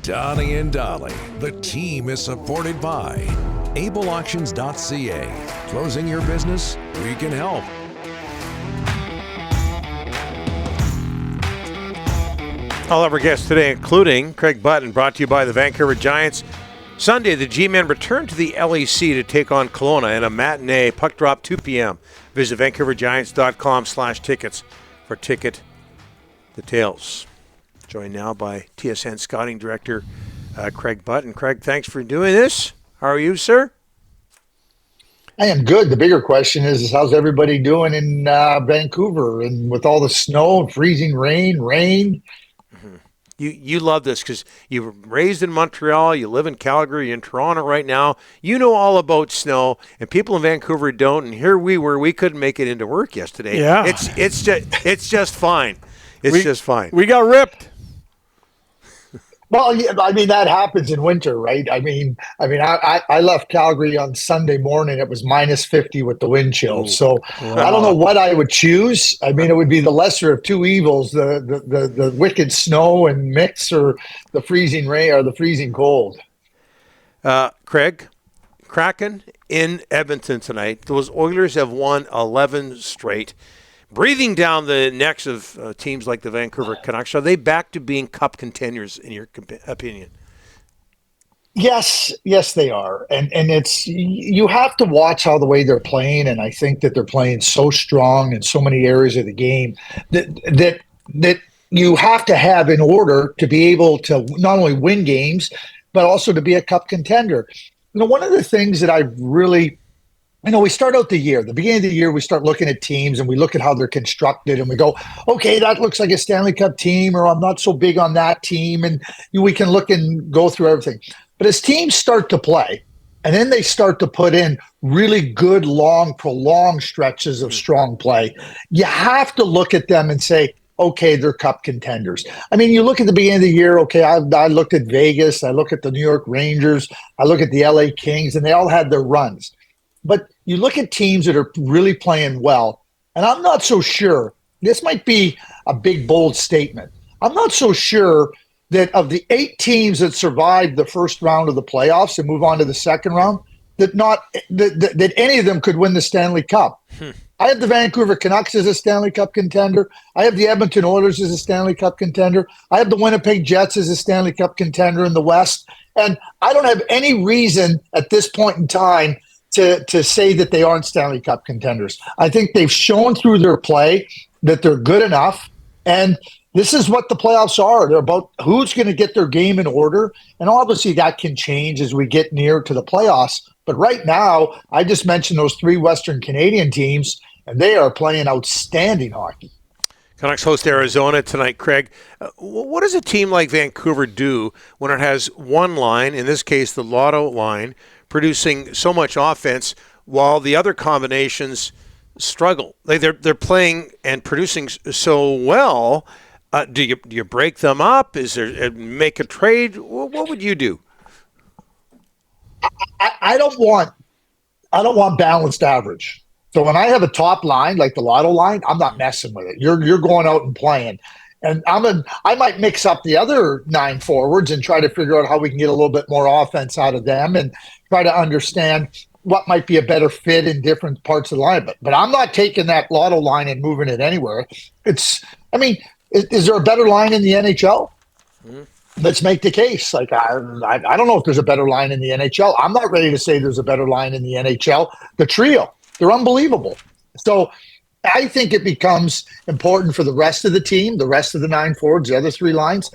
Donnie and Dolly. The team is supported by ableauctions.ca. Closing your business? We can help. All of our guests today, including Craig Button, brought to you by the Vancouver Giants. Sunday, the G-Men return to the LEC to take on Kelowna in a matinee. Puck drop 2 p.m. Visit vancouvergiants.com/tickets for ticket details. Joined now by TSN Scouting Director Craig Button. Craig, thanks for doing this. How are you, sir? I am good. The bigger question is how's everybody doing in Vancouver and with all the snow and freezing rain? You love this because you were raised in Montreal, you live in Calgary, you're in Toronto right now. You know all about snow, and people in Vancouver don't. And here we were, we couldn't make it into work yesterday. Yeah, it's just fine. It's just fine. We got ripped. Well, yeah, I mean, that happens in winter, right? I left Calgary on Sunday morning. It was minus 50 with the wind chill. So wow. I don't know what I would choose. I mean, it would be the lesser of two evils, the wicked snow and mix, or the freezing rain or the freezing cold. Craig, Kraken in Edmonton tonight. Those Oilers have won 11 straight. Breathing down the necks of teams like the Vancouver Canucks. Are they back to being cup contenders, in your opinion? Yes, they are. And it's, you have to watch how the way they're playing, and I think that they're playing so strong in so many areas of the game that you have to have in order to be able to not only win games, but also to be a cup contender. You know, one of the things that I've really we start out the beginning of the year, we start looking at teams and we look at how they're constructed and we go, okay, that looks like a Stanley Cup team, or I'm not so big on that team. And we can look and go through everything. But as teams start to play, and then they start to put in really good, long, prolonged stretches of strong play, you have to look at them and say, okay, they're cup contenders. I mean, you look at the beginning of the year, okay, I looked at Vegas, I look at the New York Rangers, I look at the LA Kings, and they all had their runs. But you look at teams that are really playing well, and I'm not so sure, this might be a big, bold statement. I'm not so sure that of the 8 teams that survived the first round of the playoffs and move on to the second round, that any of them could win the Stanley Cup. I have the Vancouver Canucks as a Stanley Cup contender. I have the Edmonton Oilers as a Stanley Cup contender. I have the Winnipeg Jets as a Stanley Cup contender in the West. And I don't have any reason at this point in time to say that they aren't Stanley Cup contenders. I think they've shown through their play that they're good enough, and this is what the playoffs are. They're about who's going to get their game in order, and obviously that can change as we get near to the playoffs. But right now, I just mentioned those 3 Western Canadian teams, and they are playing outstanding hockey. Canucks host Arizona tonight, Craig. What does a team like Vancouver do when it has one line, in this case the Lotto line, producing so much offense while the other combinations struggle? They're playing and producing so well. Do you break them up? Is there make a trade? What would you do? I don't want balanced average. So when I have a top line like the Lotto line, I'm not messing with it. You're going out and playing. And I might mix up the other 9 forwards and try to figure out how we can get a little bit more offense out of them and try to understand what might be a better fit in different parts of the line. But I'm not taking that Lotto line and moving it anywhere. Is there a better line in the NHL? Let's make the case. Like I don't know if there's a better line in the NHL. I'm not ready to say there's a better line in the NHL. The trio, they're unbelievable. So I think it becomes important for the rest of the team, the rest of the 9 forwards, the other 3 lines.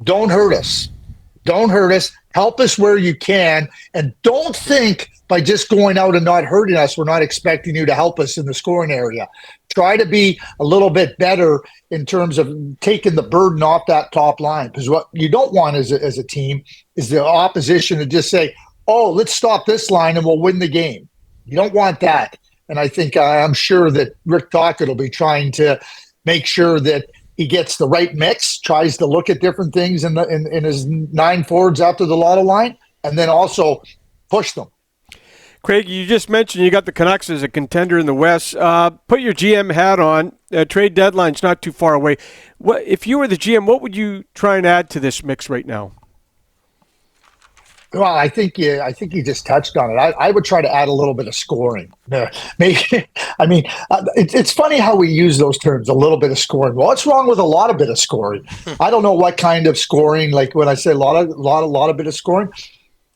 Don't hurt us. Don't hurt us. Help us where you can. And don't think by just going out and not hurting us, we're not expecting you to help us in the scoring area. Try to be a little bit better in terms of taking the burden off that top line. Because what you don't want as a team is the opposition to just say, oh, let's stop this line and we'll win the game. You don't want that. And I think I'm sure that Rick Tocchet will be trying to make sure that he gets the right mix, tries to look at different things in his 9 forwards after the Lotto line, and then also push them. Craig, you just mentioned you got the Canucks as a contender in the West. Put your GM hat on. Trade deadline's not too far away. If you were the GM, what would you try and add to this mix right now? Well, I think you just touched on it. I would try to add a little bit of scoring. Maybe, I mean, it's funny how we use those terms, a little bit of scoring. Well, what's wrong with a lot of bit of scoring? I don't know what kind of scoring. Like when I say a lot of bit of scoring,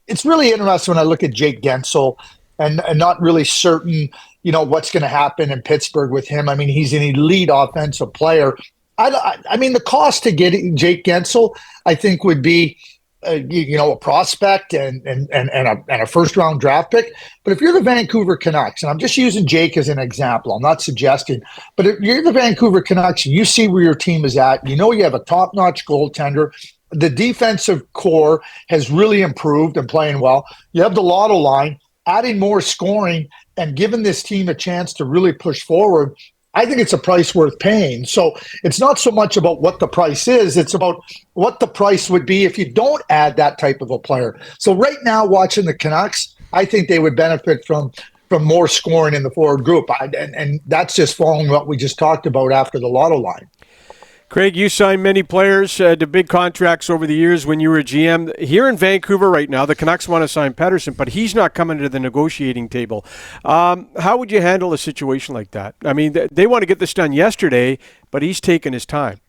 it's really interesting when I look at Jake Gensel and not really certain, what's going to happen in Pittsburgh with him. I mean, he's an elite offensive player. I mean, the cost to get Jake Gensel, I think, would be a prospect and a first round draft pick. But if you're the Vancouver Canucks, and I'm just using Jake as an example, I'm not suggesting, but if you're the Vancouver Canucks and you see where your team is at, you have a top notch goaltender. The defensive core has really improved and playing well. You have the Lotto line, adding more scoring and giving this team a chance to really push forward. I think it's a price worth paying. So it's not so much about what the price is, it's about what the price would be if you don't add that type of a player. So right now, watching the Canucks, I think they would benefit from more scoring in the forward group. And that's just following what we just talked about after the Lotto line. Craig, you signed many players to big contracts over the years when you were GM. Here in Vancouver right now, the Canucks want to sign Pettersson, but he's not coming to the negotiating table. How would you handle a situation like that? I mean, they want to get this done yesterday, but he's taking his time.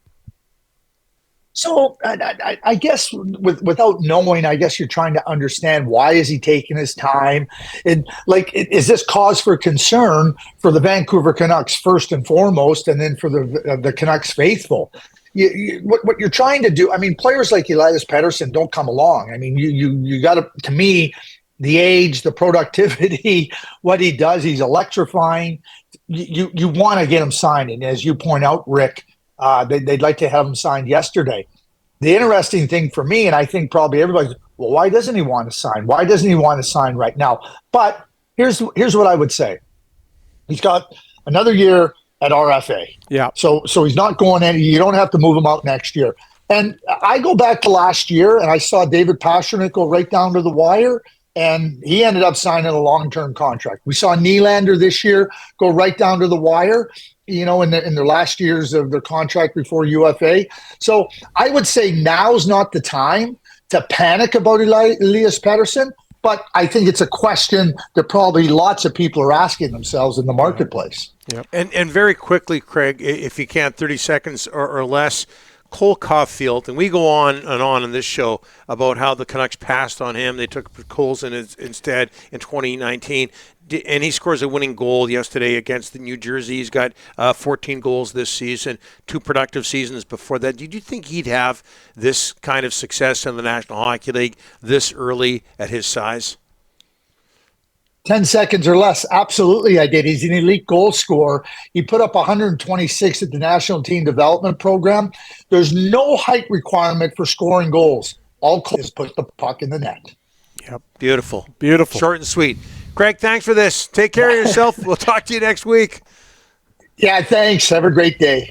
So I guess without knowing, I guess you're trying to understand why is he taking his time, and is this cause for concern for the Vancouver Canucks first and foremost, and then for the Canucks faithful. What you're trying to do, I mean, players like Elias Pettersson don't come along. I mean, you got to me, the age, the productivity, what he does, he's electrifying. You want to get him signed, and as you point out, Rick. They'd like to have him signed yesterday. The interesting thing for me, and I think probably everybody's, well, why doesn't he want to sign? Why doesn't he want to sign right now? But here's what I would say. He's got another year at RFA. Yeah. So he's not going any. You don't have to move him out next year. And I go back to last year, and I saw David Pastrnak go right down to the wire, and he ended up signing a long-term contract. We saw Nylander this year go right down to the wire, in their last years of their contract before UFA. So I would say now's not the time to panic about Elias Pettersson, but I think it's a question that probably lots of people are asking themselves in the marketplace. Yep. And very quickly, Craig, if you can, 30 seconds or less, Cole Caulfield, and we go on and on in this show about how the Canucks passed on him. They took Colson instead in 2019, and he scores a winning goal yesterday against the New Jersey. He's got 14 goals this season, 2 productive seasons before that. Did you think he'd have this kind of success in the National Hockey League this early at his size? 10 seconds or less. Absolutely, I did. He's an elite goal scorer. He put up 126 at the National Team Development Program. There's no height requirement for scoring goals. All is put the puck in the net. Yep. Beautiful. Beautiful. Short and sweet. Craig, thanks for this. Take care of yourself. We'll talk to you next week. Yeah, thanks. Have a great day.